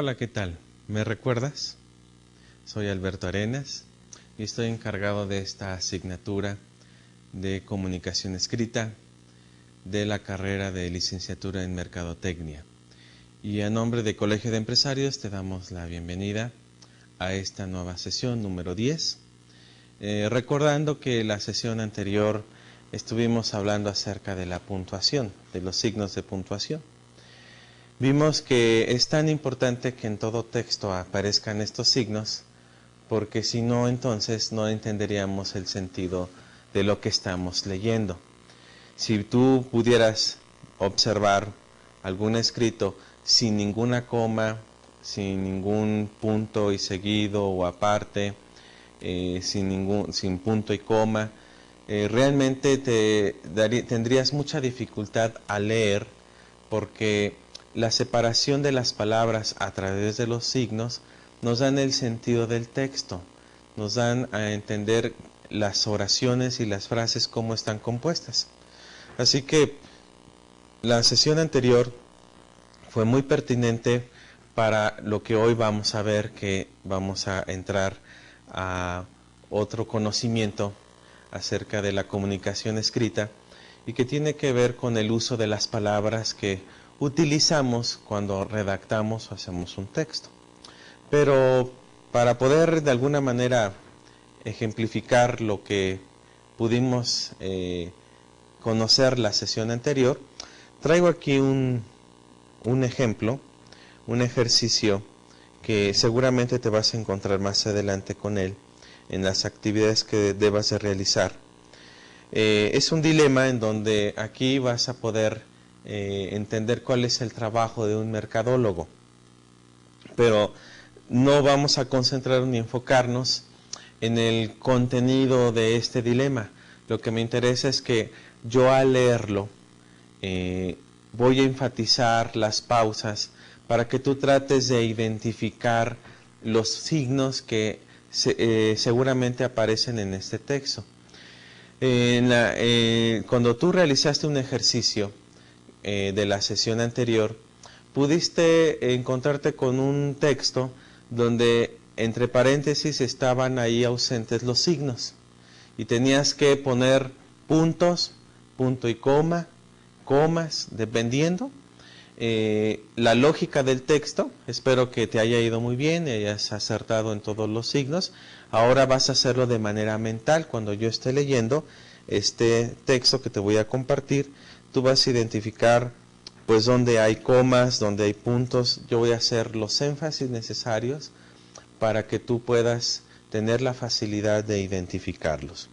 Hola, ¿qué tal? ¿Me recuerdas? Soy Alberto Arenas y estoy encargado de esta asignatura de comunicación escrita de la carrera de licenciatura en Mercadotecnia. Y a nombre de Colegio de Empresarios te damos la bienvenida a esta nueva sesión número 10. Recordando que la sesión anterior estuvimos hablando acerca de la puntuación, de los signos de puntuación. Vimos que es tan importante que en todo texto aparezcan estos signos, porque si no, entonces no entenderíamos el sentido de lo que estamos leyendo. Si tú pudieras observar algún escrito sin ninguna coma, sin ningún punto y seguido o aparte, sin punto y coma, realmente tendrías mucha dificultad a leer, porque la separación de las palabras a través de los signos nos dan el sentido del texto, nos dan a entender las oraciones y las frases cómo están compuestas. Así que la sesión anterior fue muy pertinente para lo que hoy vamos a ver, que vamos a entrar a otro conocimiento acerca de la comunicación escrita y que tiene que ver con el uso de las palabras que utilizamos cuando redactamos o hacemos un texto. Pero para poder de alguna manera ejemplificar lo que pudimos conocer la sesión anterior, traigo aquí un ejemplo, un ejercicio que seguramente te vas a encontrar más adelante con él en las actividades que debas de realizar. Es un dilema en donde aquí vas a poder entender cuál es el trabajo de un mercadólogo, pero no vamos a concentrar ni enfocarnos en el contenido de este dilema. Lo que me interesa es que yo al leerlo voy a enfatizar las pausas para que tú trates de identificar los signos que seguramente aparecen en este texto. Cuando tú realizaste un ejercicio de la sesión anterior, pudiste encontrarte con un texto donde entre paréntesis estaban ahí ausentes los signos y tenías que poner puntos, punto y coma, comas, dependiendo la lógica del texto. Espero que te haya ido muy bien y hayas acertado en todos los signos. Ahora vas a hacerlo de manera mental. Cuando yo esté leyendo este texto que te voy a compartir, tú vas a identificar pues donde hay comas, donde hay puntos. Yo voy a hacer los énfasis necesarios para que tú puedas tener la facilidad de identificarlos.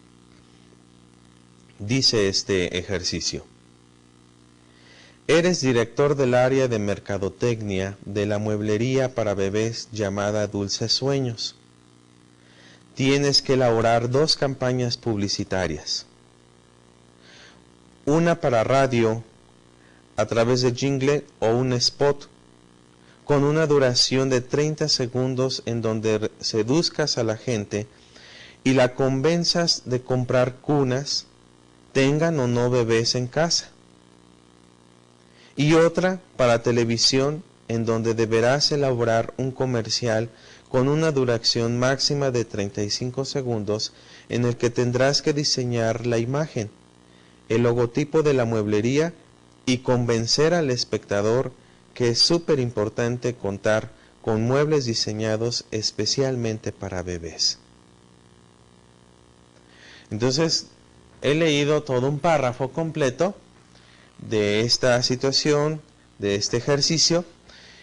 Dice este ejercicio: eres director del área de mercadotecnia de la mueblería para bebés llamada Dulces Sueños. Tienes que elaborar 2 campañas publicitarias. Una para radio a través de jingle o un spot con una duración de 30 segundos en donde seduzcas a la gente y la convenzas de comprar cunas, tengan o no bebés en casa. Y otra para televisión en donde deberás elaborar un comercial con una duración máxima de 35 segundos en el que tendrás que diseñar la imagen, el logotipo de la mueblería y convencer al espectador que es súper importante contar con muebles diseñados especialmente para bebés. Entonces, he leído todo un párrafo completo de esta situación, de este ejercicio,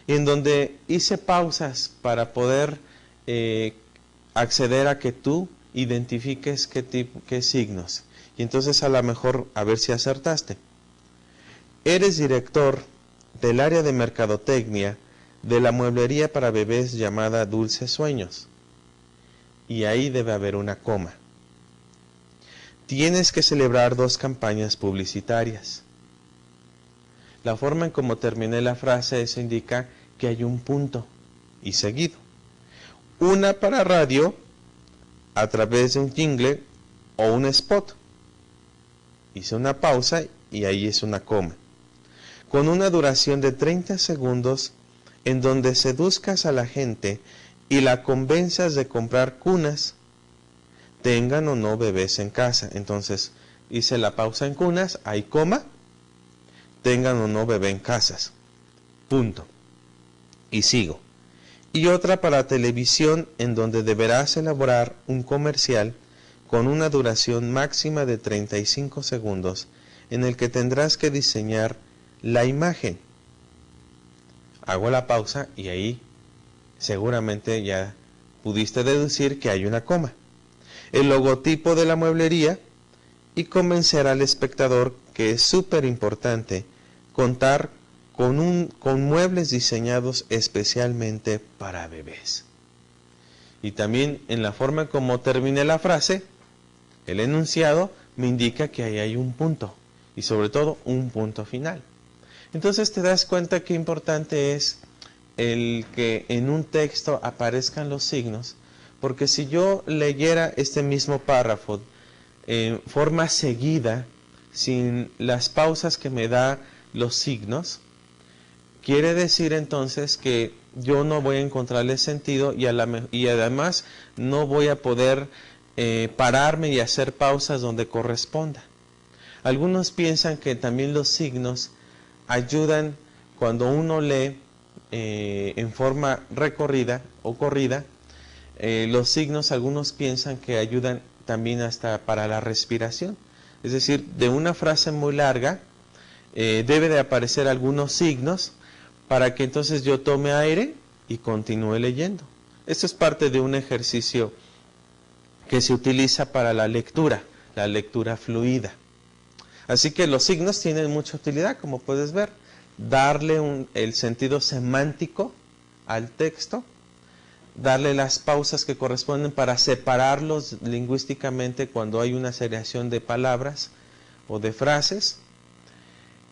en donde hice pausas para poder acceder a que tú identifiques qué signos. Y entonces a lo mejor a ver si acertaste. Eres director del área de mercadotecnia de la mueblería para bebés llamada Dulces Sueños. Y ahí debe haber una coma. Tienes que celebrar 2 campañas publicitarias. La forma en cómo terminé la frase, eso indica que hay un punto y seguido. Una para radio a través de un jingle o un spot. Hice una pausa y ahí es una coma. Con una duración de 30 segundos en donde seduzcas a la gente y la convenzas de comprar cunas, tengan o no bebés en casa. Entonces, hice la pausa en cunas, hay coma, tengan o no bebé en casas. Punto. Y sigo. Y otra para televisión, en donde deberás elaborar un comercial con una duración máxima de 35 segundos, en el que tendrás que diseñar la imagen. Hago la pausa y ahí seguramente ya pudiste deducir que hay una coma. El logotipo de la mueblería y convencer al espectador que es súper importante contar con muebles diseñados especialmente para bebés. Y también en la forma como terminé la frase, el enunciado me indica que ahí hay un punto y sobre todo un punto final. Entonces te das cuenta qué importante es el que en un texto aparezcan los signos, porque si yo leyera este mismo párrafo en forma seguida, sin las pausas que me da los signos, quiere decir entonces que yo no voy a encontrarle sentido y además no voy a poder pararme y hacer pausas donde corresponda. Algunos piensan que también los signos ayudan cuando uno lee en forma recorrida o corrida. Los signos, algunos piensan que ayudan también hasta para la respiración. Es decir, de una frase muy larga debe de aparecer algunos signos para que entonces yo tome aire y continúe leyendo. Esto es parte de un ejercicio que se utiliza para la lectura fluida. Así que los signos tienen mucha utilidad, como puedes ver. Darle el sentido semántico al texto, darle las pausas que corresponden para separarlos lingüísticamente cuando hay una seriación de palabras o de frases,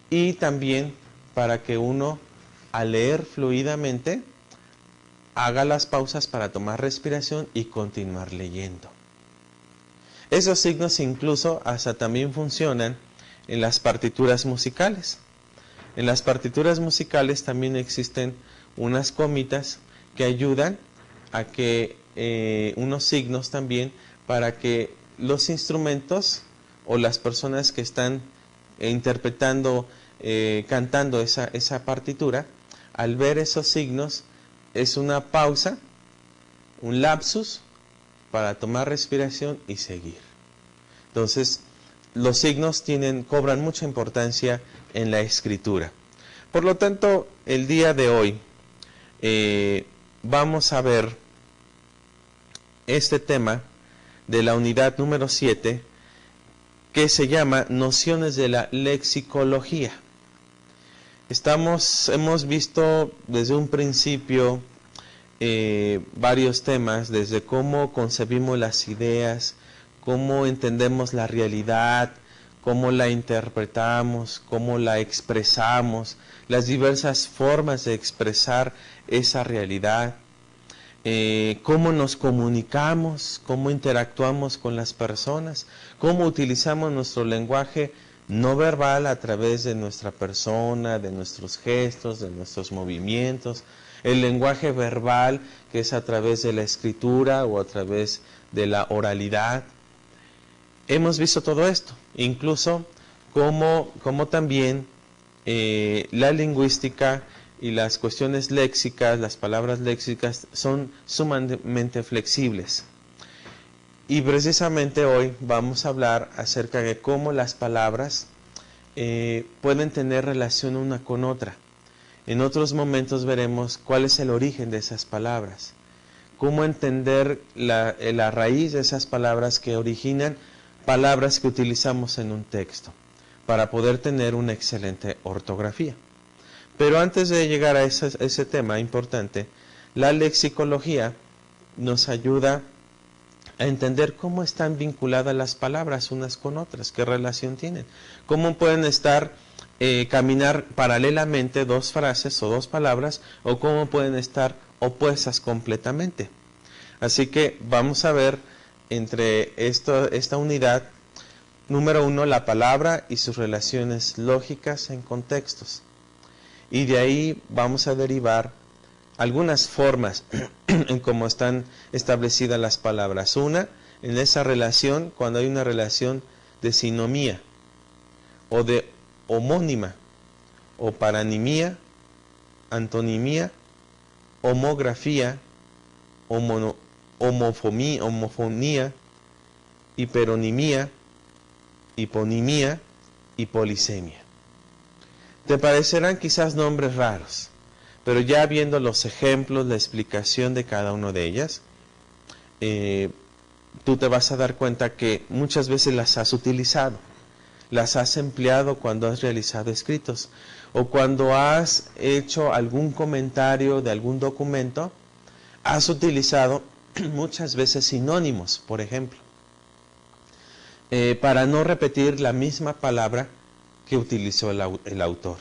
y también para que uno, al leer fluidamente, haga las pausas para tomar respiración y continuar leyendo. Esos signos incluso hasta también funcionan en las partituras musicales. En las partituras musicales también existen unas comitas que ayudan a que unos signos también para que los instrumentos o las personas que están interpretando, cantando esa partitura, al ver esos signos, es una pausa, un lapsus para tomar respiración y seguir. Entonces, los signos cobran mucha importancia en la escritura. Por lo tanto, el día de hoy vamos a ver este tema de la unidad número 7, que se llama Nociones de la Lexicología. Hemos visto desde un principio varios temas, desde cómo concebimos las ideas, cómo entendemos la realidad, cómo la interpretamos, cómo la expresamos, las diversas formas de expresar esa realidad, cómo nos comunicamos, cómo interactuamos con las personas, cómo utilizamos nuestro lenguaje no verbal a través de nuestra persona, de nuestros gestos, de nuestros movimientos, el lenguaje verbal que es a través de la escritura o a través de la oralidad. Hemos visto todo esto, incluso cómo también la lingüística y las cuestiones léxicas, las palabras léxicas, son sumamente flexibles. Y precisamente hoy vamos a hablar acerca de cómo las palabras pueden tener relación una con otra. En otros momentos veremos cuál es el origen de esas palabras, cómo entender la raíz de esas palabras que originan palabras que utilizamos en un texto, para poder tener una excelente ortografía. Pero antes de llegar a ese tema importante, la lexicología nos ayuda a entender cómo están vinculadas las palabras unas con otras, qué relación tienen, cómo pueden caminar paralelamente dos frases o dos palabras, o cómo pueden estar opuestas completamente. Así que vamos a ver entre esta unidad, número 1, la palabra y sus relaciones lógicas en contextos. Y de ahí vamos a derivar algunas formas en cómo están establecidas las palabras. Una, en esa relación, cuando hay una relación de sinomía, o de homónima, o paranimía, antonimía, homografía, homofonía, hiperonimía, hiponimía y polisemia. Te parecerán quizás nombres raros, pero ya viendo los ejemplos, la explicación de cada una de ellas, tú te vas a dar cuenta que muchas veces las has utilizado, las has empleado cuando has realizado escritos, o cuando has hecho algún comentario de algún documento, has utilizado muchas veces sinónimos, por ejemplo, para no repetir la misma palabra que utilizó el autor.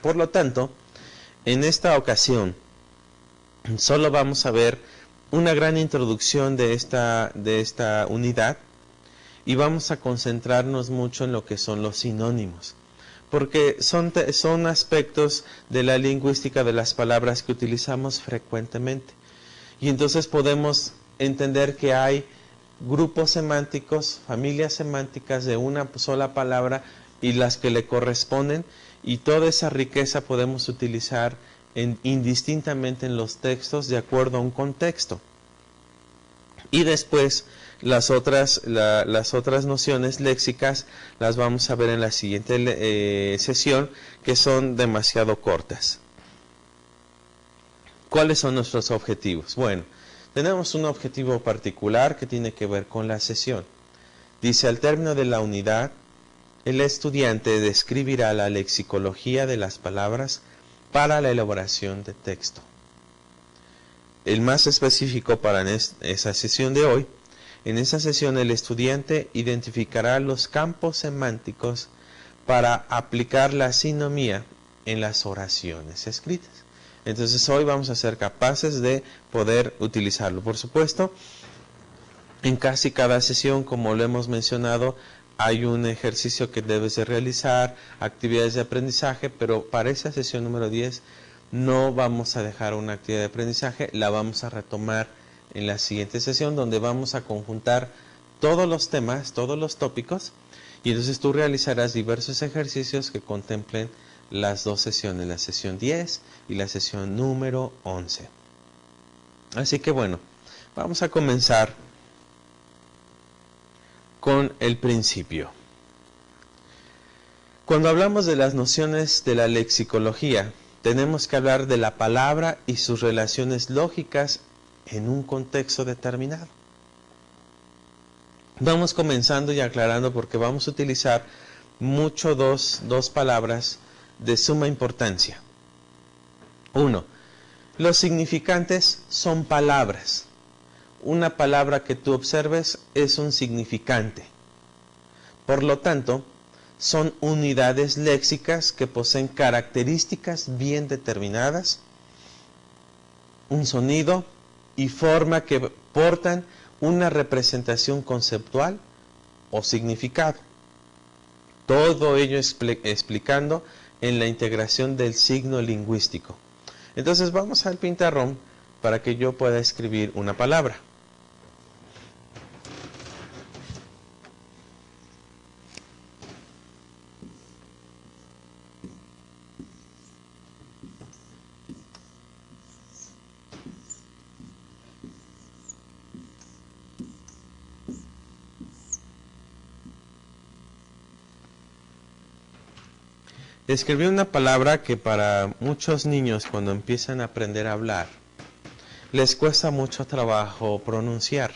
Por lo tanto, en esta ocasión, solo vamos a ver una gran introducción de esta unidad y vamos a concentrarnos mucho en lo que son los sinónimos, porque son aspectos de la lingüística de las palabras que utilizamos frecuentemente. Y entonces podemos entender que hay grupos semánticos, familias semánticas de una sola palabra y las que le corresponden, y toda esa riqueza podemos utilizar indistintamente en los textos de acuerdo a un contexto. Y después las otras nociones léxicas las vamos a ver en la siguiente sesión, que son demasiado cortas. ¿Cuáles son nuestros objetivos? Bueno, tenemos un objetivo particular que tiene que ver con la sesión. Dice, al término de la unidad, el estudiante describirá la lexicología de las palabras para la elaboración de texto. El más específico para esa sesión de hoy, en esa sesión el estudiante identificará los campos semánticos para aplicar la sinomía en las oraciones escritas. Entonces hoy vamos a ser capaces de poder utilizarlo. Por supuesto, en casi cada sesión, como lo hemos mencionado, hay un ejercicio que debes de realizar, actividades de aprendizaje, pero para esa sesión número 10 no vamos a dejar una actividad de aprendizaje, la vamos a retomar en la siguiente sesión, donde vamos a conjuntar todos los temas, todos los tópicos, y entonces tú realizarás diversos ejercicios que contemplen las dos sesiones, la sesión 10 y la sesión número 11. Así que bueno, vamos a comenzar con el principio. Cuando hablamos de las nociones de la lexicología, tenemos que hablar de la palabra y sus relaciones lógicas en un contexto determinado. Vamos comenzando y aclarando porque vamos a utilizar mucho dos palabras de suma importancia. 1. Los significantes son palabras. Una palabra que tú observes es un significante. Por lo tanto, son unidades léxicas que poseen características bien determinadas, un sonido y forma que portan una representación conceptual o significado. Todo ello explicando en la integración del signo lingüístico. Entonces vamos al pizarrón para que yo pueda escribir una palabra. Escribí una palabra que para muchos niños cuando empiezan a aprender a hablar les cuesta mucho trabajo pronunciar,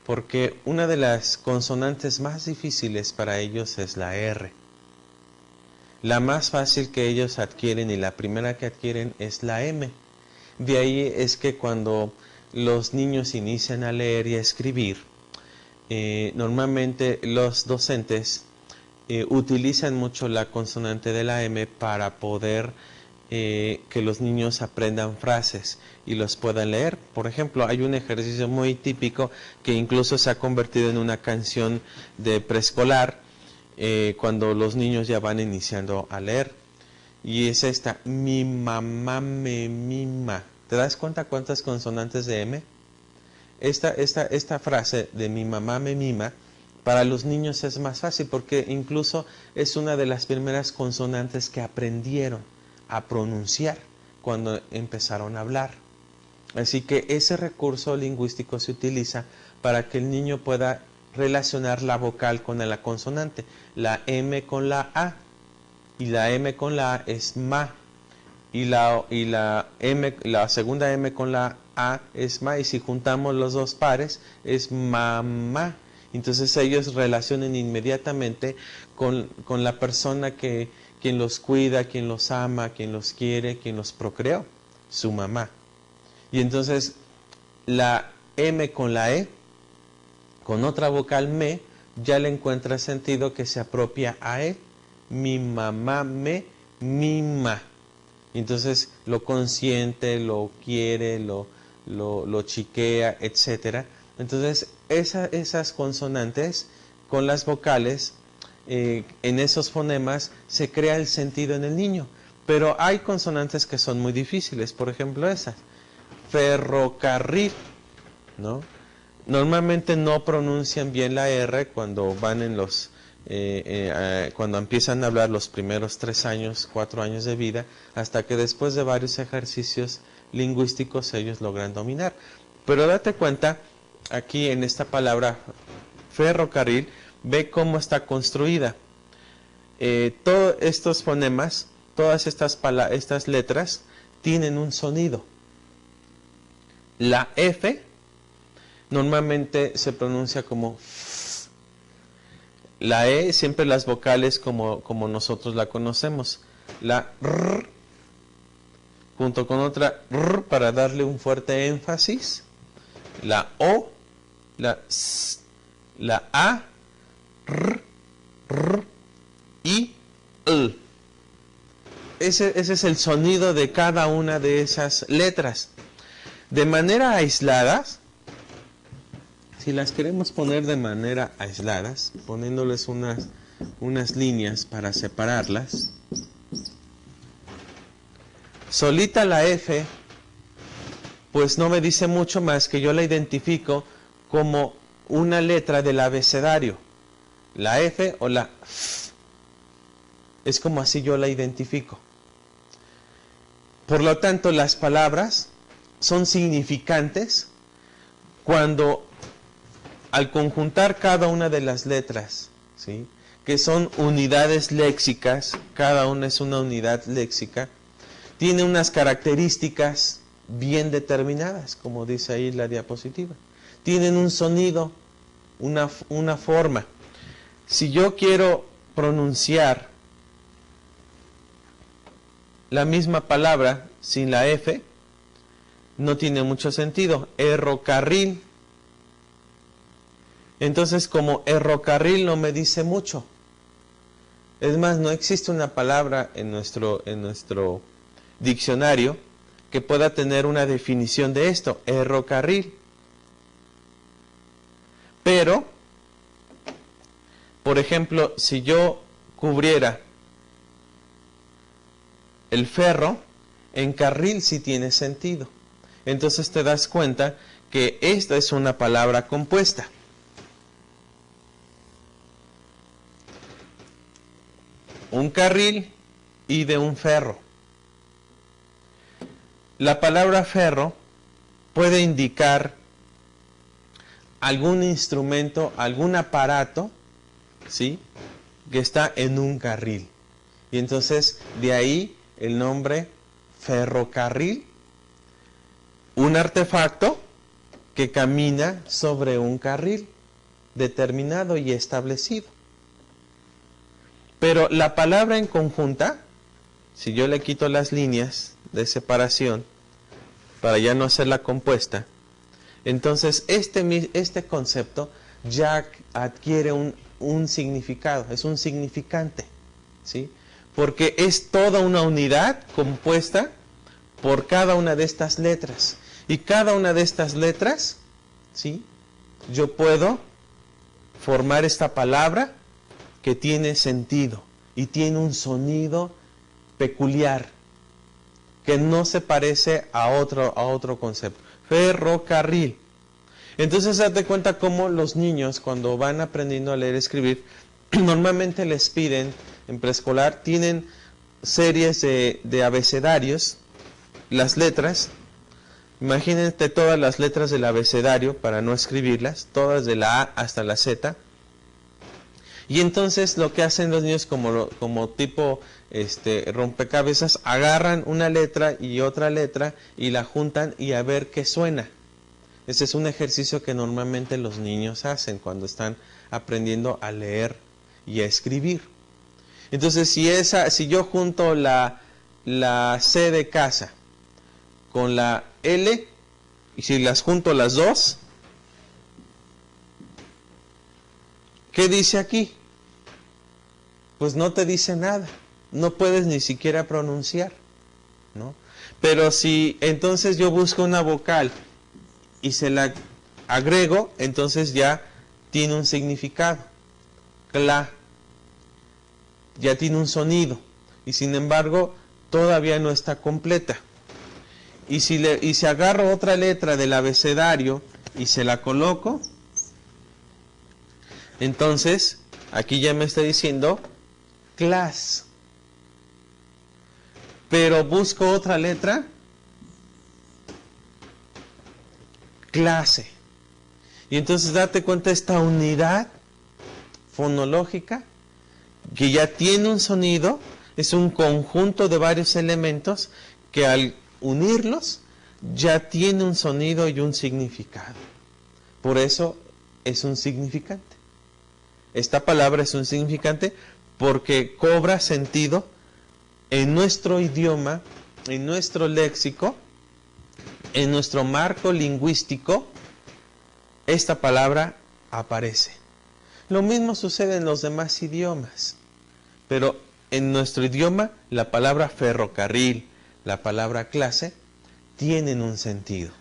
porque una de las consonantes más difíciles para ellos es la R. La más fácil que ellos adquieren y la primera que adquieren es la M. De ahí es que cuando los niños inician a leer y a escribir, normalmente los docentes utilizan mucho la consonante de la M para poder que los niños aprendan frases y los puedan leer. Por ejemplo, hay un ejercicio muy típico que incluso se ha convertido en una canción de preescolar cuando los niños ya van iniciando a leer. Y es esta, mi mamá me mima. ¿Te das cuenta cuántas consonantes de M? Esta frase de mi mamá me mima, para los niños es más fácil porque incluso es una de las primeras consonantes que aprendieron a pronunciar cuando empezaron a hablar. Así que ese recurso lingüístico se utiliza para que el niño pueda relacionar la vocal con la consonante, la M con la A, y la M con la A es ma, y la segunda M con la A es ma, y si juntamos los dos pares es mamá. Entonces ellos relacionan inmediatamente con la persona quien los cuida, quien los ama, quien los quiere, quien los procreó, su mamá. Y entonces la M con la E, con otra vocal me, ya le encuentra sentido que se apropia a E. Mi mamá me mima. Entonces lo consiente, lo quiere, lo chiquea, etc. Entonces esas consonantes con las vocales, en esos fonemas se crea el sentido en el niño. Pero hay consonantes que son muy difíciles, por ejemplo esas. Ferrocarril, ¿no? Normalmente no pronuncian bien la R cuando van en los... cuando empiezan a hablar los primeros 3 años, 4 años de vida, hasta que después de varios ejercicios lingüísticos ellos logran dominar. Pero date cuenta, aquí en esta palabra ferrocarril, ve cómo está construida. Todos estos fonemas, todas estas letras, tienen un sonido. La F normalmente se pronuncia como F. La E, siempre las vocales como nosotros la conocemos. La R, junto con otra R para darle un fuerte énfasis. La O, la S, la A, R y L. Ese es el sonido de cada una de esas letras. De manera aislada, si las queremos poner de manera aisladas, poniéndoles unas líneas para separarlas, solita la F, pues no me dice mucho más que yo la identifico como una letra del abecedario, la F o la F. Es como así yo la identifico. Por lo tanto, las palabras son significantes cuando al conjuntar cada una de las letras, ¿sí?, que son unidades léxicas, cada una es una unidad léxica, tiene unas características bien determinadas, como dice ahí la diapositiva. Tienen un sonido, una forma. Si yo quiero pronunciar la misma palabra sin la F, no tiene mucho sentido. Ferrocarril. Entonces, como ferrocarril no me dice mucho. Es más, no existe una palabra en nuestro diccionario que pueda tener una definición de esto, ferrocarril. Pero, por ejemplo, si yo cubriera el ferro, en carril sí tiene sentido. Entonces te das cuenta que esta es una palabra compuesta. Un carril y de un ferro. La palabra ferro puede indicar algún instrumento, algún aparato, ¿sí?, que está en un carril. Y entonces de ahí el nombre ferrocarril, un artefacto que camina sobre un carril determinado y establecido. Pero la palabra en conjunta, si yo le quito las líneas de separación para ya no hacerla compuesta, entonces este concepto ya adquiere un significado, es un significante, ¿sí?, porque es toda una unidad compuesta por cada una de estas letras. Y cada una de estas letras, ¿sí?, yo puedo formar esta palabra que tiene sentido y tiene un sonido peculiar, que no se parece a otro concepto. Ferrocarril. Entonces, date cuenta cómo los niños, cuando van aprendiendo a leer y escribir, normalmente les piden, en preescolar, tienen series de abecedarios, las letras. Imagínate todas las letras del abecedario para no escribirlas, todas de la A hasta la Z. Y entonces lo que hacen los niños como tipo rompecabezas, agarran una letra y otra letra y la juntan y a ver qué suena. Ese es un ejercicio que normalmente los niños hacen cuando están aprendiendo a leer y a escribir. Entonces si yo junto la C de casa con la L, y si las junto las dos, ¿qué dice aquí? Pues no te dice nada, no puedes ni siquiera pronunciar, ¿no? Pero si entonces yo busco una vocal y se la agrego, entonces ya tiene un significado. Cla, ya tiene un sonido, y sin embargo todavía no está completa. Y si agarro otra letra del abecedario y se la coloco, entonces aquí ya me está diciendo class. Pero busco otra letra, clase. Y entonces date cuenta esta unidad fonológica que ya tiene un sonido, es un conjunto de varios elementos que al unirlos ya tiene un sonido y un significado. Por eso es un significante. Esta palabra es un significante porque cobra sentido en nuestro idioma, en nuestro léxico, en nuestro marco lingüístico. Esta palabra aparece. Lo mismo sucede en los demás idiomas, pero en nuestro idioma la palabra ferrocarril, la palabra clase, tienen un sentido.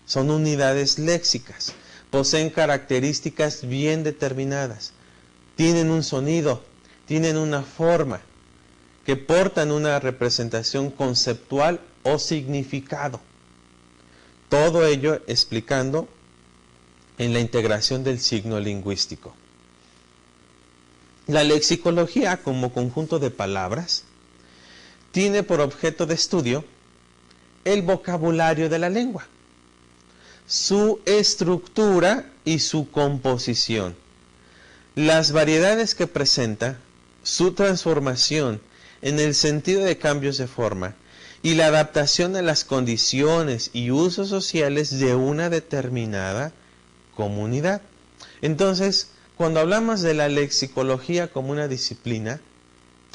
Son unidades léxicas, poseen características bien determinadas, tienen un sonido, tienen una forma, que portan una representación conceptual o significado. Todo ello explicando en la integración del signo lingüístico. La lexicología, como conjunto de palabras, tiene por objeto de estudio el vocabulario de la lengua, su estructura y su composición, las variedades que presenta, su transformación en el sentido de cambios de forma y la adaptación a las condiciones y usos sociales de una determinada comunidad. Entonces, cuando hablamos de la lexicología como una disciplina,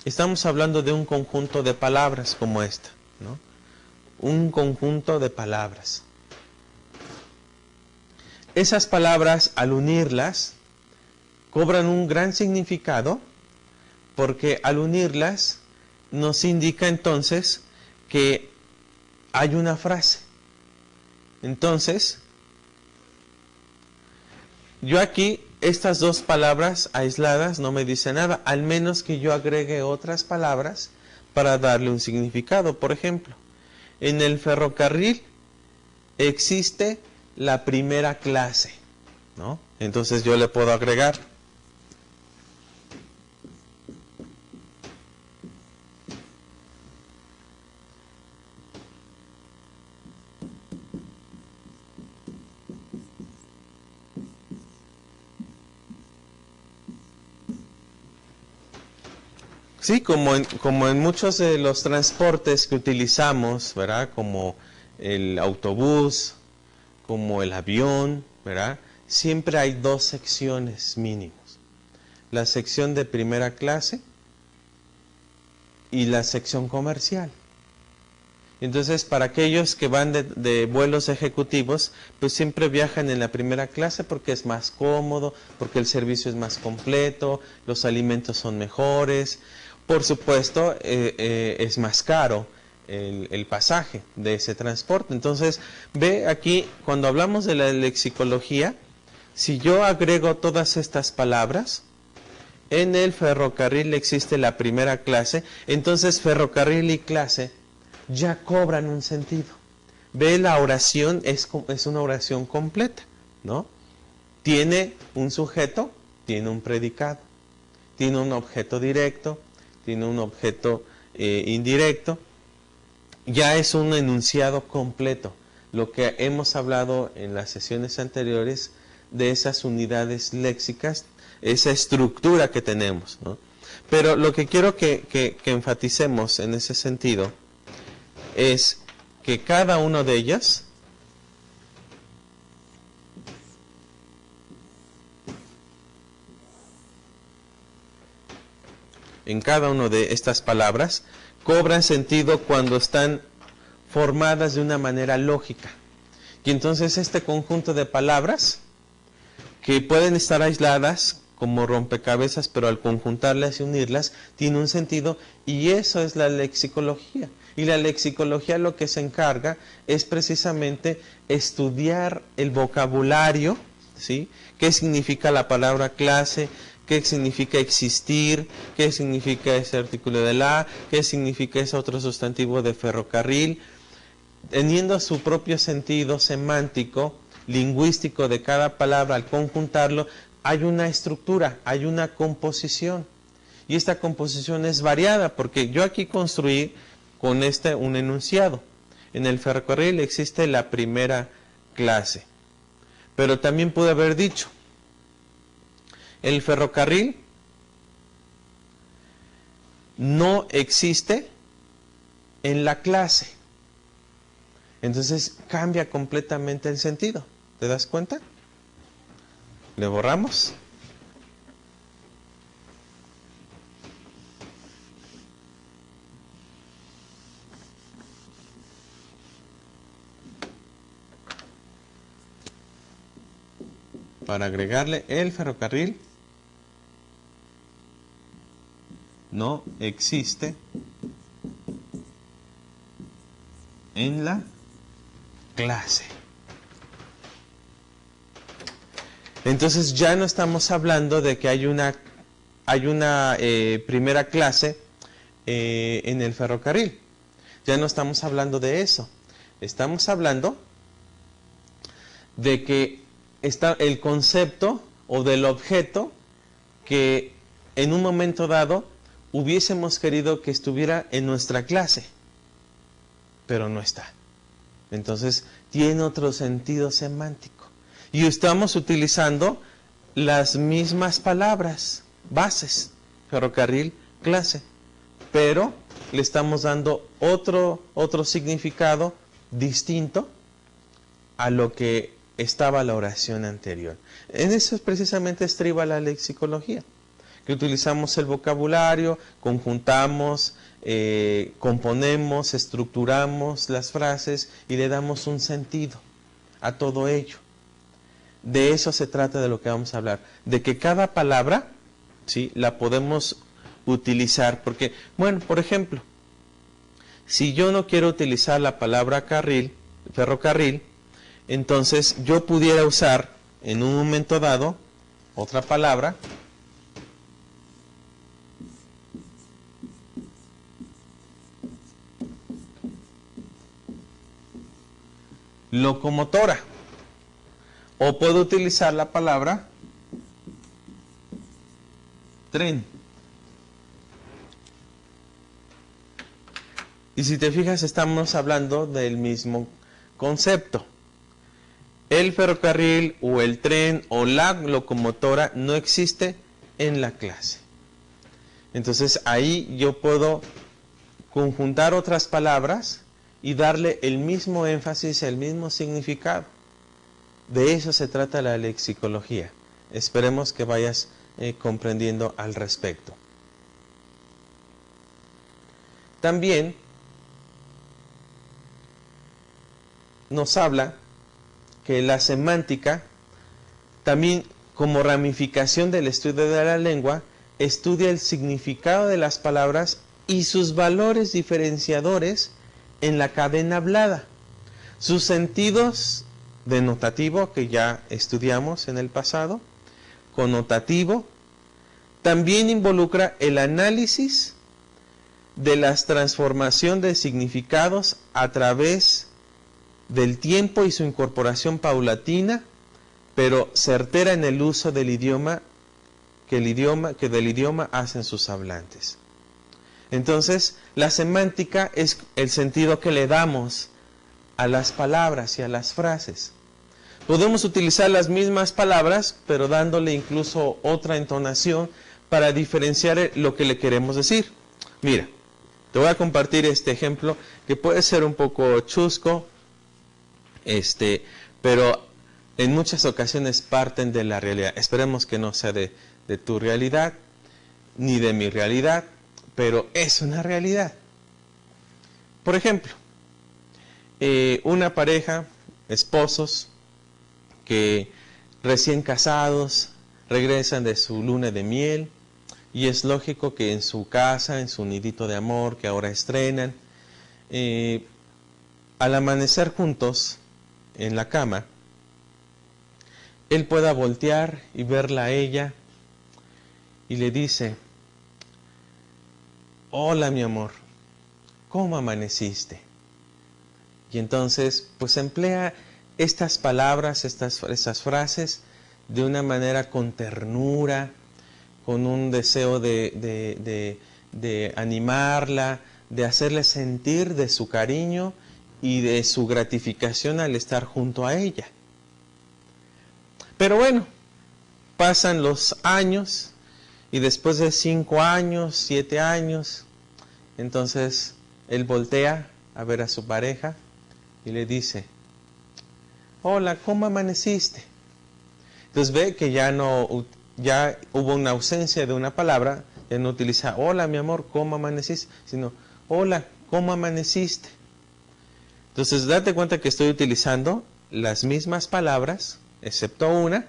estamos hablando de un conjunto de palabras como esta, ¿no? Un conjunto de palabras. Esas palabras, al unirlas, cobran un gran significado, porque al unirlas nos indica entonces que hay una frase. Entonces, yo aquí, estas dos palabras aisladas no me dicen nada, al menos que yo agregue otras palabras para darle un significado. Por ejemplo, en el ferrocarril existe la primera clase, ¿no? Entonces yo le puedo agregar sí, como en muchos de los transportes que utilizamos, ¿verdad? Como el autobús, como el avión, ¿verdad? Siempre hay dos secciones mínimos. La sección de primera clase y la sección comercial. Entonces, para aquellos que van de vuelos ejecutivos, pues siempre viajan en la primera clase porque es más cómodo, porque el servicio es más completo, los alimentos son mejores. Por supuesto, es más caro el pasaje de ese transporte. Entonces, ve aquí, cuando hablamos de la lexicología, si yo agrego todas estas palabras, en el ferrocarril existe la primera clase, entonces ferrocarril y clase ya cobran un sentido. Ve, la oración es una oración completa, ¿no? Tiene un sujeto, tiene un predicado, tiene un objeto directo, tiene un objeto indirecto. Ya es un enunciado completo. Lo que hemos hablado en las sesiones anteriores de esas unidades léxicas, esa estructura que tenemos, ¿no? Pero lo que quiero que enfaticemos en ese sentido es que cada una de ellas en cada una de estas palabras cobran sentido cuando están formadas de una manera lógica. Y entonces este conjunto de palabras que pueden estar aisladas como rompecabezas, pero al conjuntarlas y unirlas tiene un sentido, y eso es la lexicología. Y la lexicología lo que se encarga es precisamente estudiar el vocabulario, ¿sí? ¿Qué significa la palabra clase? ¿Qué significa existir? ¿Qué significa ese artículo de la? ¿Qué significa ese otro sustantivo de ferrocarril? Teniendo su propio sentido semántico, lingüístico de cada palabra, al conjuntarlo, hay una estructura, hay una composición. Y esta composición es variada, porque yo aquí construí con un enunciado. En el ferrocarril existe la primera clase. Pero también pude haber dicho, el ferrocarril no existe en la clase. Entonces cambia completamente el sentido. ¿Te das cuenta? ¿Le borramos? Para agregarle, el ferrocarril no existe en la clase. Entonces ya no estamos hablando de que hay una primera clase en el ferrocarril. Ya no estamos hablando de eso. Estamos hablando de que está el concepto o del objeto que en un momento dado hubiésemos querido que estuviera en nuestra clase, pero no está. Entonces tiene otro sentido semántico. Y estamos utilizando las mismas palabras, bases, ferrocarril, clase, pero le estamos dando otro significado distinto a lo que estaba la oración anterior. En eso precisamente estriba la lexicología, que utilizamos el vocabulario, conjuntamos, componemos, estructuramos las frases y le damos un sentido a todo ello. De eso se trata de lo que vamos a hablar, de que cada palabra, ¿sí?, la podemos utilizar, porque, bueno, por ejemplo, si yo no quiero utilizar la palabra ferrocarril, entonces yo pudiera usar en un momento dado otra palabra locomotora, o puedo utilizar la palabra tren. Y si te fijas, estamos hablando del mismo concepto. El ferrocarril o el tren o la locomotora no existe en la clase. Entonces ahí yo puedo conjuntar otras palabras y darle el mismo énfasis, el mismo significado. De eso se trata la lexicología. Esperemos que vayas comprendiendo al respecto. También nos habla que la semántica, también como ramificación del estudio de la lengua, estudia el significado de las palabras y sus valores diferenciadores en la cadena hablada. Sus sentidos denotativo, que ya estudiamos en el pasado, connotativo, también involucra el análisis de la transformación de significados a través del tiempo y su incorporación paulatina, pero certera en el uso del idioma que del idioma hacen sus hablantes. Entonces, la semántica es el sentido que le damos a las palabras y a las frases. Podemos utilizar las mismas palabras, pero dándole incluso otra entonación para diferenciar lo que le queremos decir. Mira, te voy a compartir este ejemplo que puede ser un poco chusco, pero en muchas ocasiones parten de la realidad. Esperemos que no sea de tu realidad, ni de mi realidad, pero es una realidad. Por ejemplo, una pareja, esposos, que recién casados, regresan de su luna de miel, y es lógico que en su casa, en su nidito de amor que ahora estrenan, al amanecer juntos en la cama, él pueda voltear y verla a ella y le dice: hola mi amor, ¿cómo amaneciste? Y entonces pues emplea estas palabras, estas frases de una manera con ternura, con un deseo de animarla, de hacerle sentir de su cariño y de su gratificación al estar junto a ella. Pero bueno, pasan los años y después de 5 años, 7 años, entonces él voltea a ver a su pareja y le dice: hola, ¿cómo amaneciste? Entonces ve que ya hubo una ausencia de una palabra, ya no utiliza hola mi amor, ¿cómo amaneciste? Sino hola, ¿cómo amaneciste? Entonces date cuenta que estoy utilizando las mismas palabras, excepto una,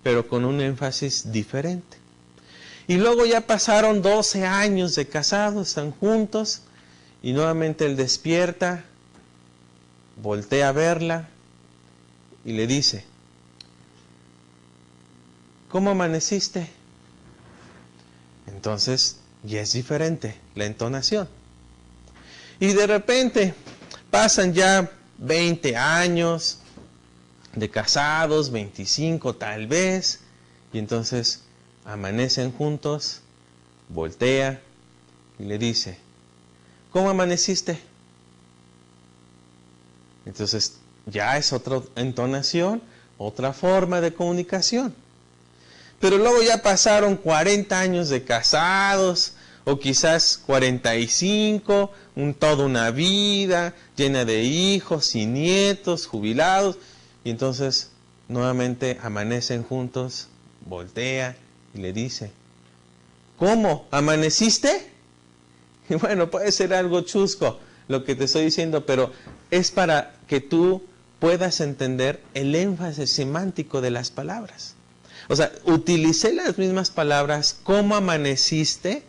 pero con un énfasis diferente. Y luego ya pasaron 12 años de casados, están juntos, y nuevamente él despierta, voltea a verla y le dice: ¿cómo amaneciste? Entonces ya es diferente la entonación. Y de repente pasan ya 20 años de casados, 25 tal vez, y entonces amanecen juntos, voltea y le dice: ¿cómo amaneciste? Entonces ya es otra entonación, otra forma de comunicación. Pero luego ya pasaron 40 años de casados, o quizás 45, toda una vida llena de hijos y nietos, jubilados, y entonces nuevamente amanecen juntos, voltea y le dice: ¿cómo? ¿Amaneciste? Y bueno, puede ser algo chusco lo que te estoy diciendo, pero es para que tú puedas entender el énfasis semántico de las palabras. O sea, utilicé las mismas palabras, ¿cómo amaneciste?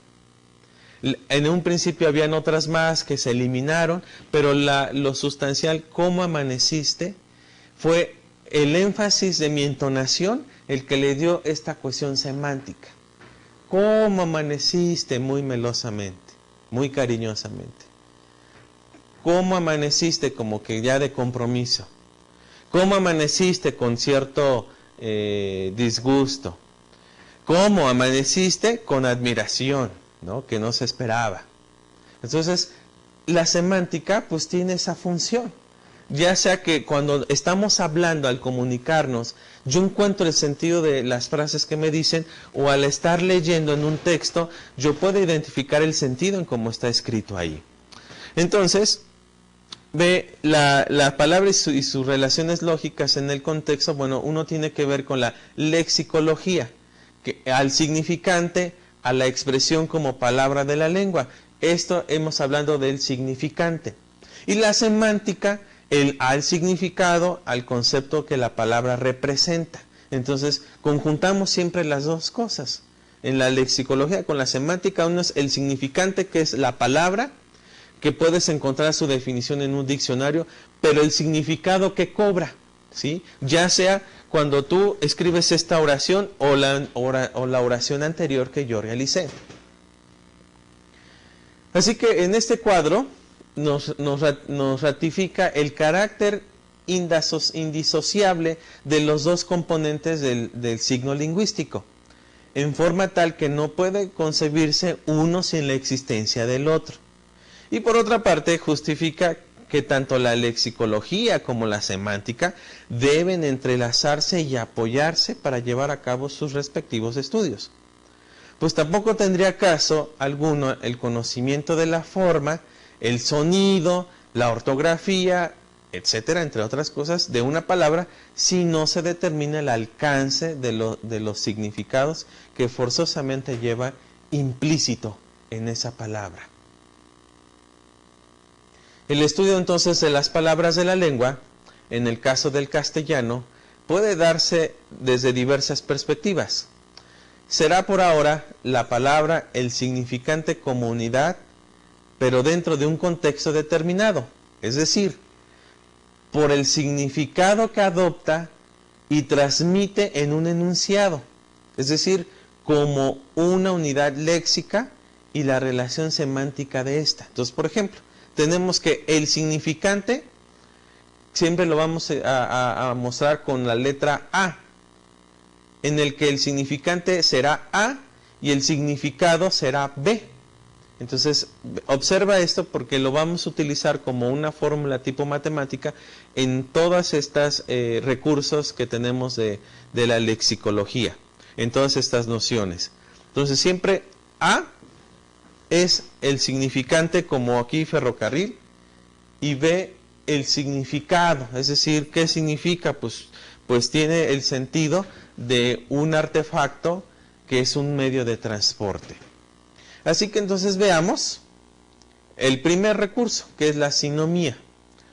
En un principio habían otras más que se eliminaron, pero lo sustancial, ¿cómo amaneciste? Fue el énfasis de mi entonación el que le dio esta cuestión semántica. ¿Cómo amaneciste? Muy melosamente, muy cariñosamente. ¿Cómo amaneciste? Como que ya de compromiso. ¿Cómo amaneciste? Con cierto disgusto. ¿Cómo amaneciste? Con admiración, ¿no? Que no se esperaba. Entonces, la semántica pues tiene esa función. Ya sea que cuando estamos hablando, al comunicarnos, yo encuentro el sentido de las frases que me dicen, o al estar leyendo en un texto, yo puedo identificar el sentido en cómo está escrito ahí. Entonces, ve la palabra y sus relaciones lógicas en el contexto. Bueno, uno tiene que ver con la lexicología, que al significante, a la expresión como palabra de la lengua. Esto hemos hablado del significante. Y la semántica, al significado, al concepto que la palabra representa. Entonces, conjuntamos siempre las dos cosas. En la lexicología, con la semántica, uno es el significante, que es la palabra, que puedes encontrar su definición en un diccionario, pero el significado que cobra. ¿sí? Ya sea cuando tú escribes esta oración o la oración anterior que yo realicé. Así que en este cuadro nos ratifica el carácter indisociable de los dos componentes del signo lingüístico, en forma tal que no puede concebirse uno sin la existencia del otro. Y por otra parte, justifica que tanto la lexicología como la semántica deben entrelazarse y apoyarse para llevar a cabo sus respectivos estudios. Pues tampoco tendría caso alguno el conocimiento de la forma, el sonido, la ortografía, etcétera, entre otras cosas, de una palabra, si no se determina el alcance de los significados que forzosamente lleva implícito en esa palabra. El estudio entonces de las palabras de la lengua, en el caso del castellano, puede darse desde diversas perspectivas. Será por ahora la palabra el significante como unidad, pero dentro de un contexto determinado, es decir, por el significado que adopta y transmite en un enunciado, es decir, como una unidad léxica y la relación semántica de esta. Entonces, por ejemplo, tenemos que el significante siempre lo vamos a mostrar con la letra A, en el que el significante será A y el significado será B. Entonces, observa esto porque lo vamos a utilizar como una fórmula tipo matemática en todas estas recursos que tenemos de la lexicología, en todas estas nociones. Entonces, siempre A es el significante, como aquí ferrocarril, y B el significado, es decir, ¿qué significa? Pues tiene el sentido de un artefacto que es un medio de transporte. Así que entonces veamos el primer recurso, que es la sinomía,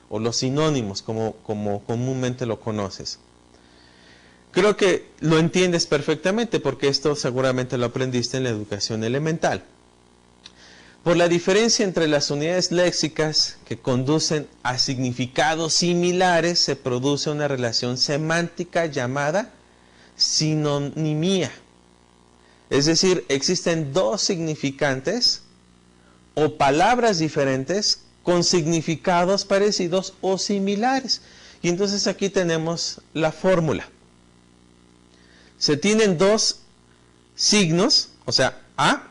o los sinónimos, como comúnmente lo conoces. Creo que lo entiendes perfectamente, porque esto seguramente lo aprendiste en la educación elemental. Por la diferencia entre las unidades léxicas que conducen a significados similares, se produce una relación semántica llamada sinonimía. Es decir, existen dos significantes o palabras diferentes con significados parecidos o similares. Y entonces aquí tenemos la fórmula. Se tienen dos signos, o sea, A.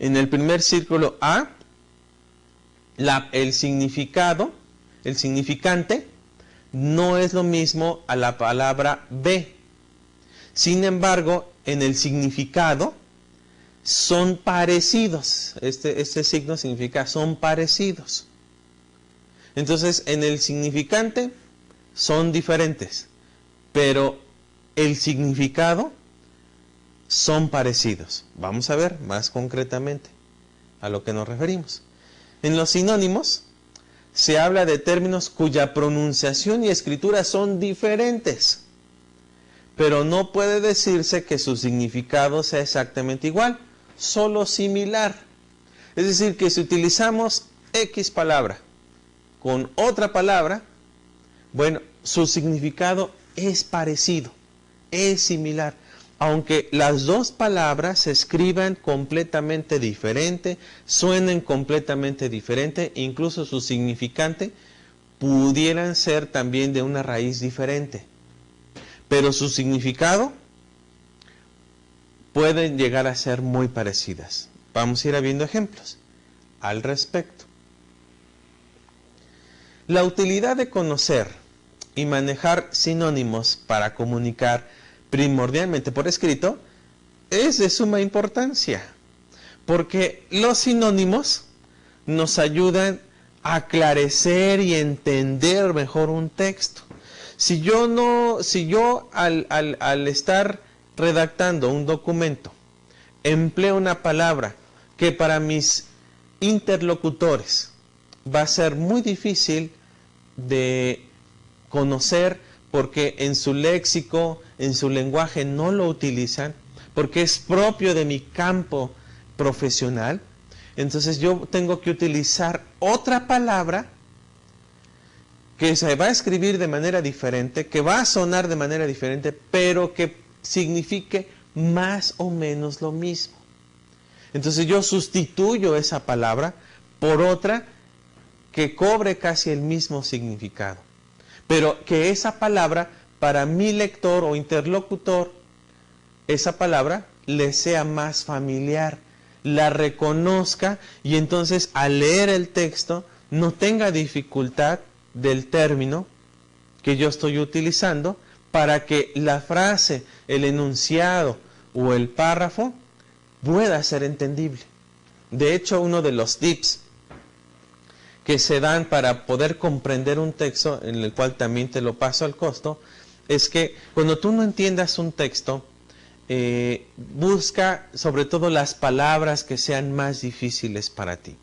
En el primer círculo A, el significante no es lo mismo a la palabra B. Sin embargo, en el significado son parecidos. Este signo significa son parecidos. Entonces, en el significante son diferentes, pero el significado son parecidos. Vamos a ver más concretamente a lo que nos referimos. En los sinónimos se habla de términos cuya pronunciación y escritura son diferentes, pero no puede decirse que su significado sea exactamente igual, solo similar. Es decir, que si utilizamos X palabra con otra palabra, bueno, su significado es parecido, es similar. Aunque las dos palabras se escriban completamente diferente, suenen completamente diferente, incluso su significante pudieran ser también de una raíz diferente. Pero su significado pueden llegar a ser muy parecidas. Vamos a ir viendo ejemplos al respecto. La utilidad de conocer y manejar sinónimos para comunicar primordialmente por escrito es de suma importancia, porque los sinónimos nos ayudan a aclarecer y entender mejor un texto. Si yo al estar redactando un documento empleo una palabra que para mis interlocutores va a ser muy difícil de conocer, porque en su léxico, en su lenguaje no lo utilizan, porque es propio de mi campo profesional, entonces yo tengo que utilizar otra palabra que se va a escribir de manera diferente, que va a sonar de manera diferente, pero que signifique más o menos lo mismo. Entonces yo sustituyo esa palabra por otra que cobre casi el mismo significado, pero que esa palabra para mi lector o interlocutor, esa palabra le sea más familiar, la reconozca y entonces al leer el texto no tenga dificultad del término que yo estoy utilizando para que la frase, el enunciado o el párrafo pueda ser entendible. De hecho, uno de los tips que se dan para poder comprender un texto, en el cual también te lo paso al costo, es que cuando tú no entiendas un texto, busca sobre todo las palabras que sean más difíciles para ti.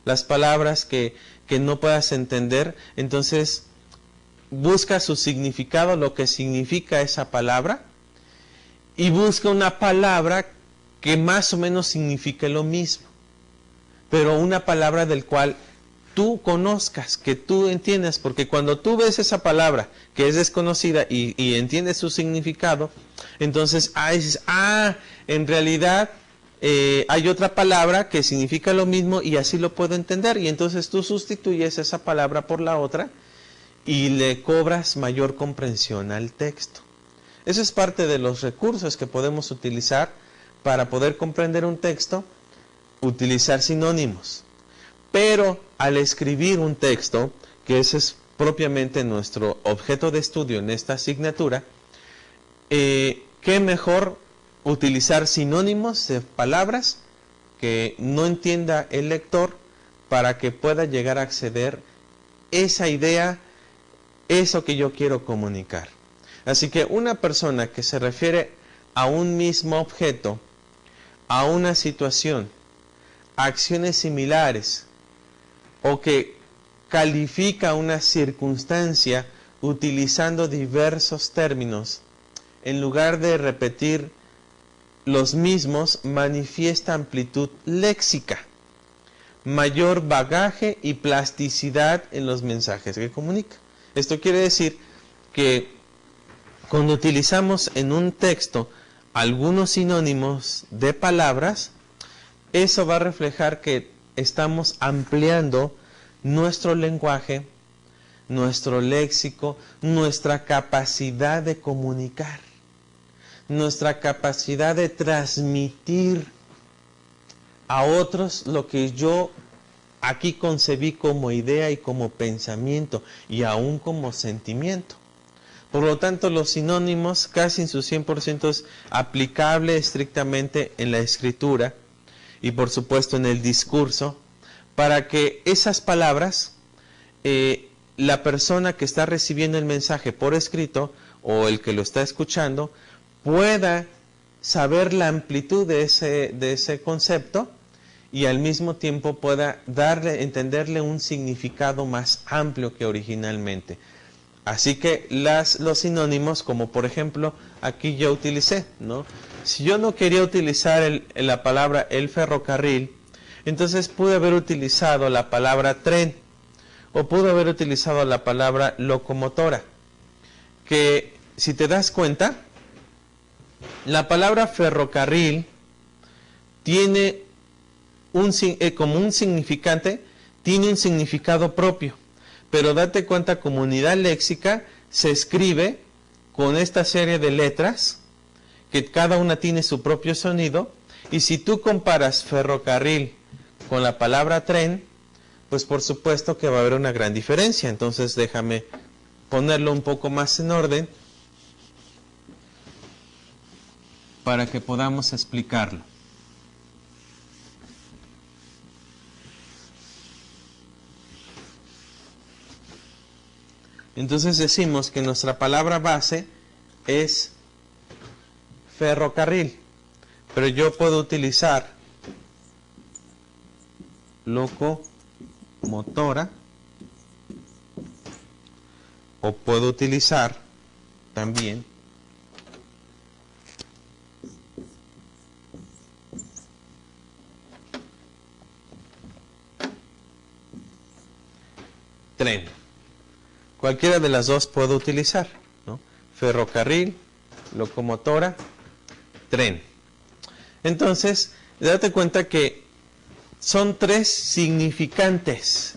Las palabras que no puedas entender, entonces busca su significado, lo que significa esa palabra, y busca una palabra que más o menos signifique lo mismo, pero una palabra del cual tú conozcas, que tú entiendas, porque cuando tú ves esa palabra que es desconocida y entiendes su significado, entonces dices, en realidad hay otra palabra que significa lo mismo y así lo puedo entender, y entonces tú sustituyes esa palabra por la otra y le cobras mayor comprensión al texto. Eso es parte de los recursos que podemos utilizar para poder comprender un texto, utilizar sinónimos. Pero al escribir un texto, que ese es propiamente nuestro objeto de estudio en esta asignatura, ¿qué mejor utilizar sinónimos de palabras que no entienda el lector para que pueda llegar a acceder esa idea, eso que yo quiero comunicar? Así que una persona que se refiere a un mismo objeto, a una situación, a acciones similares, o que califica una circunstancia utilizando diversos términos, en lugar de repetir los mismos, manifiesta amplitud léxica, mayor bagaje y plasticidad en los mensajes que comunica. Esto quiere decir que cuando utilizamos en un texto algunos sinónimos de palabras, eso va a reflejar que estamos ampliando nuestro lenguaje, nuestro léxico, nuestra capacidad de comunicar, nuestra capacidad de transmitir a otros lo que yo aquí concebí como idea y como pensamiento y aún como sentimiento. Por lo tanto, los sinónimos casi en su 100% es aplicable estrictamente en la escritura y por supuesto en el discurso, para que esas palabras, la persona que está recibiendo el mensaje por escrito o el que lo está escuchando, pueda saber la amplitud de ese concepto y al mismo tiempo pueda entenderle un significado más amplio que originalmente. Así que los sinónimos, como por ejemplo aquí yo utilicé, ¿no? Si yo no quería utilizar la palabra el ferrocarril, entonces pude haber utilizado la palabra tren o pude haber utilizado la palabra locomotora, que si te das cuenta, la palabra ferrocarril tiene como un significante, tiene un significado propio. Pero date cuenta, como unidad léxica se escribe con esta serie de letras, que cada una tiene su propio sonido, y si tú comparas ferrocarril con la palabra tren, pues por supuesto que va a haber una gran diferencia. Entonces déjame ponerlo un poco más en orden para que podamos explicarlo. Entonces decimos que nuestra palabra base es ferrocarril, pero yo puedo utilizar locomotora o puedo utilizar también tren. Cualquiera de las dos puedo utilizar, ¿no? Ferrocarril, locomotora, tren. Entonces, date cuenta que son tres significantes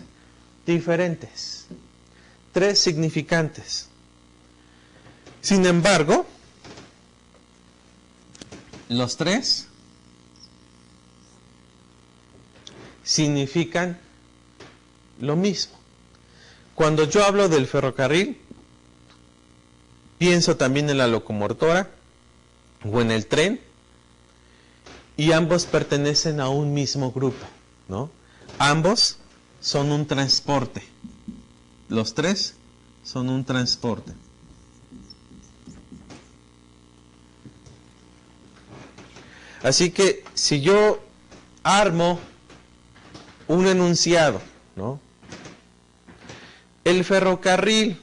diferentes. Tres significantes. Sin embargo, los tres significan lo mismo. Cuando yo hablo del ferrocarril, pienso también en la locomotora o en el tren, y ambos pertenecen a un mismo grupo, ¿no? Ambos son un transporte. Los tres son un transporte. Así que si yo armo un enunciado, ¿no? El ferrocarril,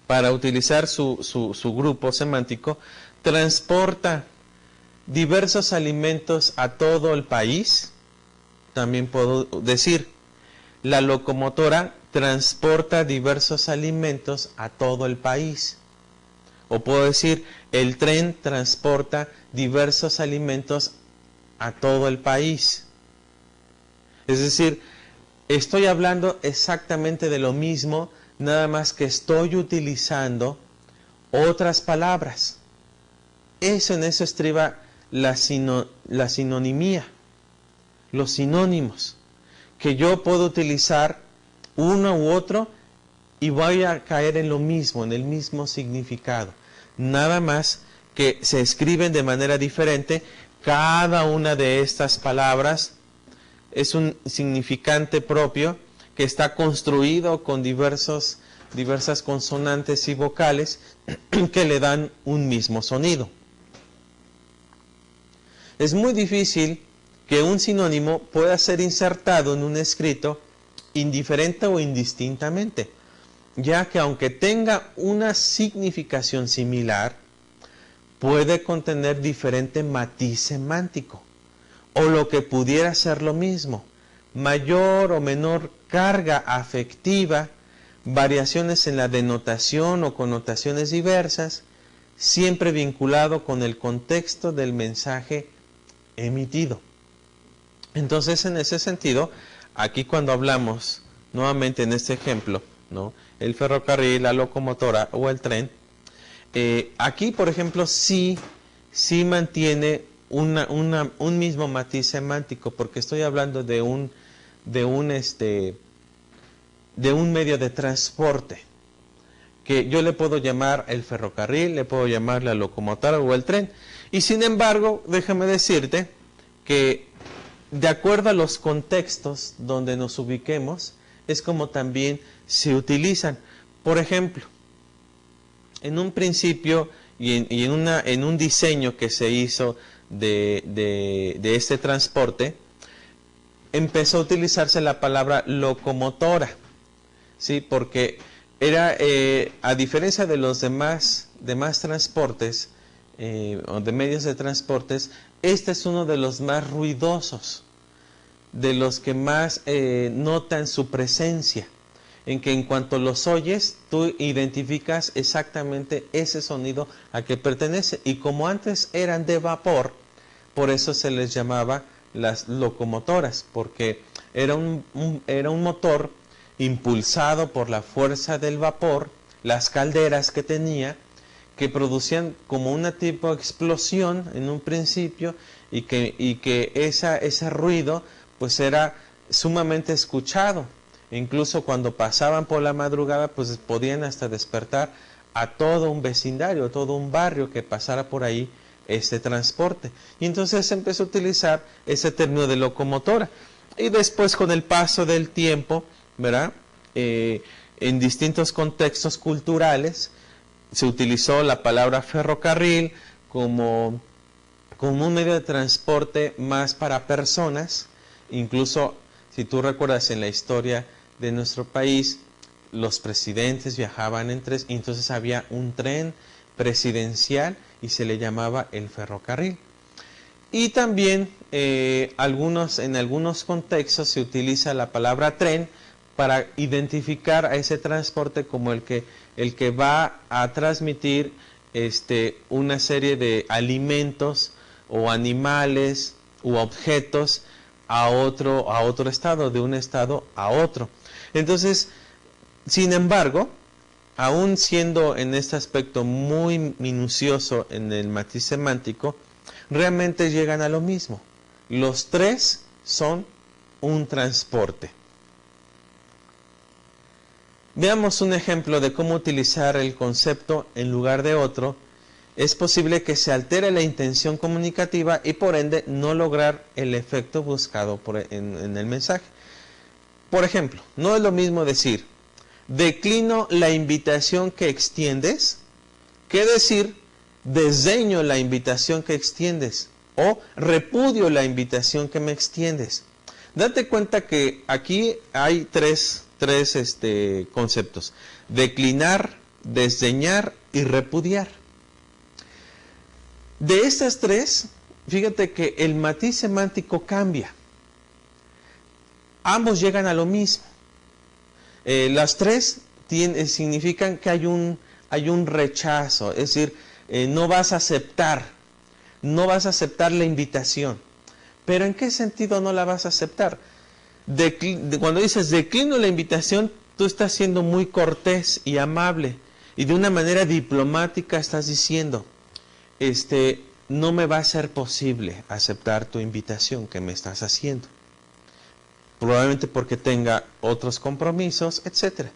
para utilizar su grupo semántico, transporta diversos alimentos a todo el país. También puedo decir, la locomotora transporta diversos alimentos a todo el país. O puedo decir, el tren transporta diversos alimentos a todo el país. Es decir, estoy hablando exactamente de lo mismo, nada más que estoy utilizando otras palabras. En eso estriba la sinonimía, los sinónimos, que yo puedo utilizar uno u otro y voy a caer en lo mismo, en el mismo significado. Nada más que se escriben de manera diferente. Cada una de estas palabras es un significante propio que está construido con diversas consonantes y vocales que le dan un mismo sonido. Es muy difícil que un sinónimo pueda ser insertado en un escrito indiferente o indistintamente, ya que aunque tenga una significación similar, puede contener diferente matiz semántico, o lo que pudiera ser lo mismo, mayor o menor carga afectiva, variaciones en la denotación o connotaciones diversas, siempre vinculado con el contexto del mensaje emitido. Entonces, en ese sentido, aquí cuando hablamos, nuevamente en este ejemplo, ¿no? El ferrocarril, la locomotora o el tren, aquí, por ejemplo, sí mantiene un mismo matiz semántico, porque estoy hablando de un medio de transporte, que yo le puedo llamar el ferrocarril, le puedo llamar la locomotora o el tren. Y sin embargo, déjame decirte que de acuerdo a los contextos donde nos ubiquemos, es como también se utilizan. Por ejemplo, en un principio y en un diseño que se hizo de este transporte, empezó a utilizarse la palabra locomotora, ¿sí? Porque era, a diferencia de los demás transportes, o de medios de transportes, este es uno de los más ruidosos, de los que más notan su presencia, en que en cuanto los oyes, tú identificas exactamente ese sonido a que pertenece. Y como antes eran de vapor, por eso se les llamaba las locomotoras, porque era un motor impulsado por la fuerza del vapor, las calderas que tenía, que producían como una tipo de explosión en un principio, y que ese ruido pues era sumamente escuchado. Incluso cuando pasaban por la madrugada, pues podían hasta despertar a todo un vecindario, todo un barrio que pasara por ahí este transporte. Y entonces se empezó a utilizar ese término de locomotora. Y después, con el paso del tiempo, ¿verdad? En distintos contextos culturales, se utilizó la palabra ferrocarril como un medio de transporte más para personas. Incluso, si tú recuerdas, en la historia de nuestro país, los presidentes viajaban en tren, y entonces había un tren presidencial y se le llamaba el ferrocarril. Y también en algunos contextos se utiliza la palabra tren para identificar a ese transporte como el que va a transmitir una serie de alimentos o animales u objetos a otro estado, de un estado a otro. Entonces, sin embargo, aún siendo en este aspecto muy minucioso en el matiz semántico, realmente llegan a lo mismo. Los tres son un transporte. Veamos un ejemplo de cómo utilizar el concepto en lugar de otro. Es posible que se altere la intención comunicativa y por ende no lograr el efecto buscado en el mensaje. Por ejemplo, no es lo mismo decir declino la invitación que extiendes que decir desdeño la invitación que extiendes o repudio la invitación que me extiendes. Date cuenta que aquí hay tres conceptos: declinar, desdeñar y repudiar. De estas tres, fíjate que el matiz semántico cambia. Ambos llegan a lo mismo. Las tres significan que hay un rechazo, es decir, no vas a aceptar la invitación. ¿Pero en qué sentido no la vas a aceptar? Cuando dices declino la invitación, tú estás siendo muy cortés y amable, y de una manera diplomática estás diciendo, no me va a ser posible aceptar tu invitación que me estás haciendo. Probablemente porque tenga otros compromisos, etc.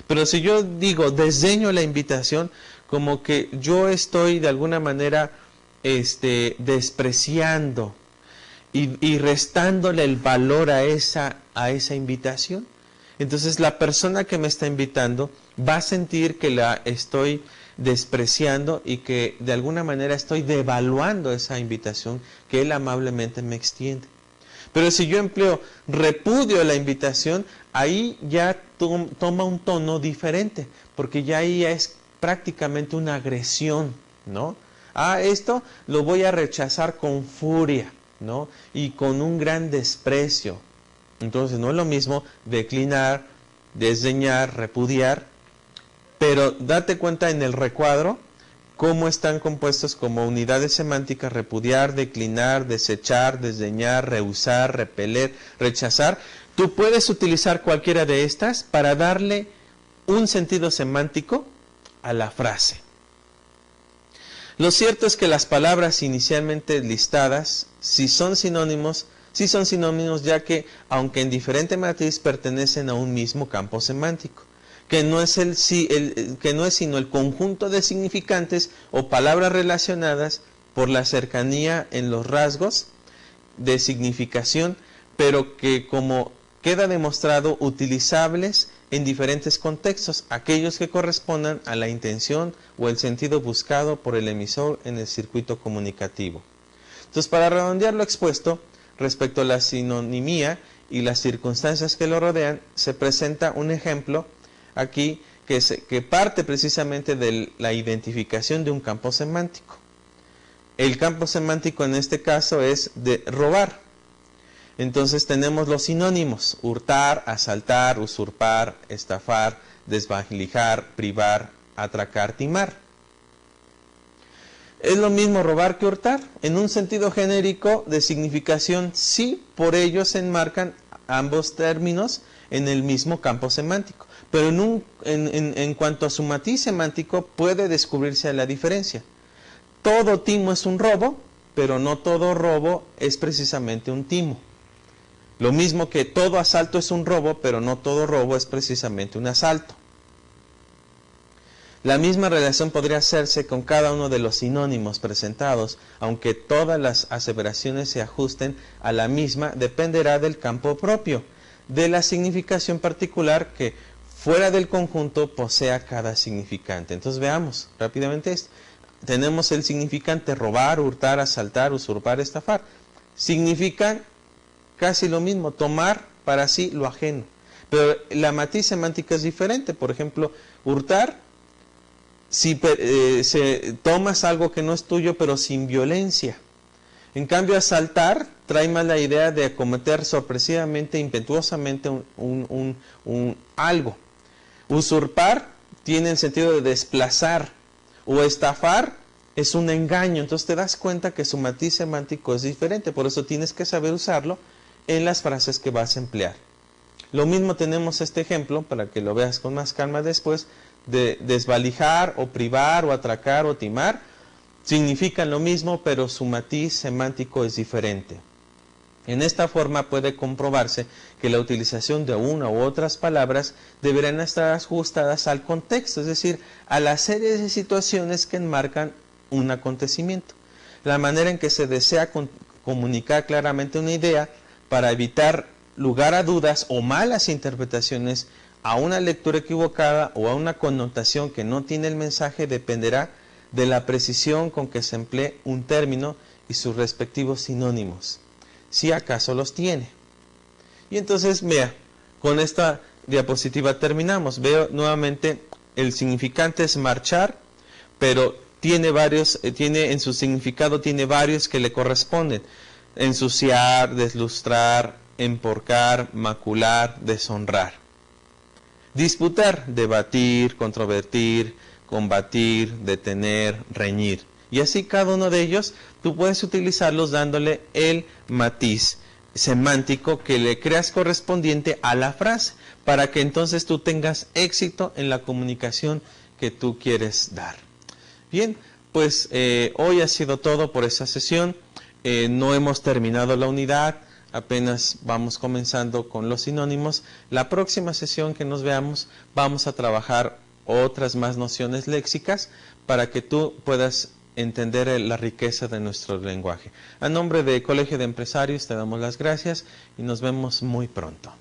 Pero si yo digo desdeño la invitación, como que yo estoy de alguna manera despreciando y restándole el valor a esa invitación. Entonces la persona que me está invitando va a sentir que la estoy despreciando y que de alguna manera estoy devaluando esa invitación que él amablemente me extiende. Pero si yo empleo repudio la invitación, ahí ya toma un tono diferente, porque ya ahí es prácticamente una agresión, ¿no? Esto lo voy a rechazar con furia, ¿no? Y con un gran desprecio. Entonces no es lo mismo declinar, desdeñar, repudiar, pero date cuenta en el recuadro cómo están compuestos como unidades semánticas: repudiar, declinar, desechar, desdeñar, rehusar, repeler, rechazar. Tú puedes utilizar cualquiera de estas para darle un sentido semántico a la frase. Lo cierto es que las palabras inicialmente listadas, si son sinónimos, ya que, aunque en diferente matiz, pertenecen a un mismo campo semántico, que no es sino el conjunto de significantes o palabras relacionadas por la cercanía en los rasgos de significación, pero que, como queda demostrado, utilizables en diferentes contextos, aquellos que correspondan a la intención o el sentido buscado por el emisor en el circuito comunicativo. Entonces, para redondear lo expuesto respecto a la sinonimía y las circunstancias que lo rodean, se presenta un ejemplo aquí que parte precisamente de la identificación de un campo semántico. El campo semántico en este caso es de robar. Entonces tenemos los sinónimos: hurtar, asaltar, usurpar, estafar, desvalijar, privar, atracar, timar. ¿Es lo mismo robar que hurtar? En un sentido genérico de significación, sí, por ello se enmarcan ambos términos en el mismo campo semántico. Pero en cuanto a su matiz semántico puede descubrirse la diferencia. Todo timo es un robo, pero no todo robo es precisamente un timo. Lo mismo que todo asalto es un robo, pero no todo robo es precisamente un asalto. La misma relación podría hacerse con cada uno de los sinónimos presentados, aunque todas las aseveraciones se ajusten a la misma, dependerá del campo propio, de la significación particular que fuera del conjunto posea cada significante. Entonces veamos rápidamente esto. Tenemos el significante robar, hurtar, asaltar, usurpar, estafar. Significan casi lo mismo: tomar para sí lo ajeno. Pero la matiz semántica es diferente. Por ejemplo, hurtar, si tomas algo que no es tuyo, pero sin violencia. En cambio, asaltar trae más la idea de acometer sorpresivamente, impetuosamente algo. Usurpar tiene el sentido de desplazar, o estafar es un engaño. Entonces te das cuenta que su matiz semántico es diferente, por eso tienes que saber usarlo en las frases que vas a emplear. Lo mismo tenemos este ejemplo, para que lo veas con más calma después, de desvalijar o privar o atracar o timar. Significan lo mismo, pero su matiz semántico es diferente. En esta forma puede comprobarse que la utilización de una u otras palabras deberán estar ajustadas al contexto, es decir, a la serie de situaciones que enmarcan un acontecimiento. La manera en que se desea comunicar claramente una idea para evitar lugar a dudas o malas interpretaciones, a una lectura equivocada o a una connotación que no tiene el mensaje dependerá de la precisión con que se emplee un término y sus respectivos sinónimos, si acaso los tiene. Y entonces, vea, con esta diapositiva terminamos. Veo nuevamente el significante es marchar, pero tiene varios, en su significado tiene varios que le corresponden. Ensuciar, deslustrar, emporcar, macular, deshonrar. Disputar, debatir, controvertir, combatir, detener, reñir. Y así cada uno de ellos tú puedes utilizarlos dándole el matiz semántico que le creas correspondiente a la frase, para que entonces tú tengas éxito en la comunicación que tú quieres dar. Bien, pues hoy ha sido todo por esa sesión. No hemos terminado la unidad, apenas vamos comenzando con los sinónimos. La próxima sesión que nos veamos vamos a trabajar otras más nociones léxicas para que tú puedas entender la riqueza de nuestro lenguaje. A nombre del Colegio de Empresarios te damos las gracias y nos vemos muy pronto.